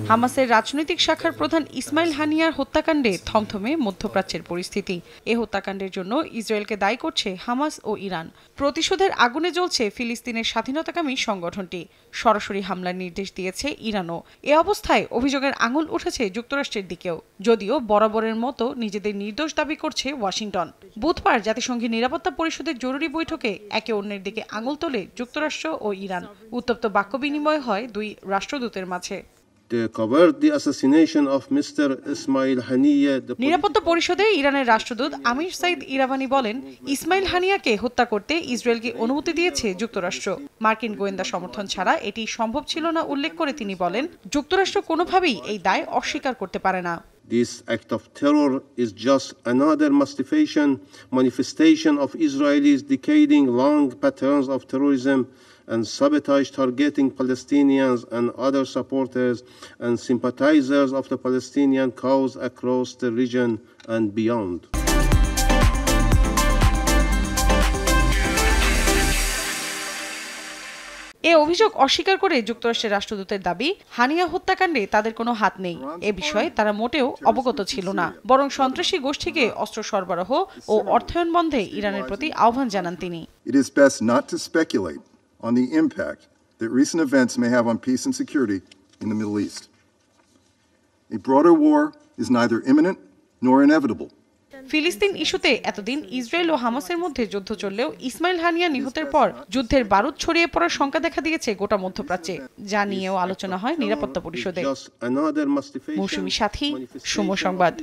হামাসের রাজনৈতিক শাখার প্রধান ইসমাইল হানিয়ার হত্যাকাণ্ডে থমথমে মধ্যপ্রাচ্যের পরিস্থিতি। এ হত্যাকাণ্ডের জন্য ইসরায়েলকে দায়ী করছে হামাস ও ইরান। প্রতিশোধের আগুনে জ্বলছে ফিলিস্তিনের স্বাধীনতাকামী সংগঠনটি। সরাসরি হামলার নির্দেশ দিয়েছে ইরানও। এ অবস্থায় অভিযোগের আঙুল উঠেছে যুক্তরাষ্ট্রের দিকেও, যদিও বরাবরের মতো নিজেদের নির্দোষ দাবি করছে ওয়াশিংটন। বুধবার জাতিসংঘের নিরাপত্তা পরিষদের জরুরি বৈঠকে একে অন্যের দিকে আঙুল তোলে যুক্তরাষ্ট্র ও ইরান। উত্তপ্ত বাক্য বিনিময় হয় দুই রাষ্ট্রদূতের মাঝে। নিরাপত্তা পরিষদে ইরানের রাষ্ট্রদূত আমির সাইদ ইরাভানি বলেন, ইসমাইল হানিয়াকে হত্যা করতে ইসরায়েলকে অনুমতি দিয়েছে যুক্তরাষ্ট্র। মার্কিন গোয়েন্দা সমর্থন ছাড়া এটি সম্ভব ছিল না উল্লেখ করে তিনি বলেন, যুক্তরাষ্ট্র কোনোভাবেই এই দায় অস্বীকার করতে পারে না। This act of terror is just another manifestation of Israelis decaying long patterns of terrorism and sabotage targeting Palestinians and other supporters and sympathizers of the Palestinian cause across the region and beyond. এ অভিযোগ অস্বীকার করে যুক্তরাষ্ট্রের রাষ্ট্রদূতের দাবি, হানিয়া হত্যাকাণ্ডে তাদের কোনো হাত নেই। এ বিষয়ে তারা মোটেও অবগত ছিল না, বরং সন্ত্রাসী গোষ্ঠীকে অস্ত্র সরবরাহ ও অর্থায়ন বন্ধে ইরানের প্রতি আহ্বান জানান তিনি। It is best not to speculate on the impact that recent events may have on peace and security in the Middle East. A broader war is neither imminent nor inevitable. ফিলিস্তিন ইস্যুতে এতদিন ইসরায়েল ও হামাসের মধ্যে যুদ্ধ চললেও ইসমাইল হানিয়া নিহতের পর যুদ্ধের বারুদ ছড়িয়ে পড়ার শঙ্কা দেখা দিয়েছে গোটা মধ্যপ্রাচ্যে, যা নিয়েও আলোচনা হয় নিরাপত্তা পরিষদে। মৌসুমী সাথী, সময় সংবাদ।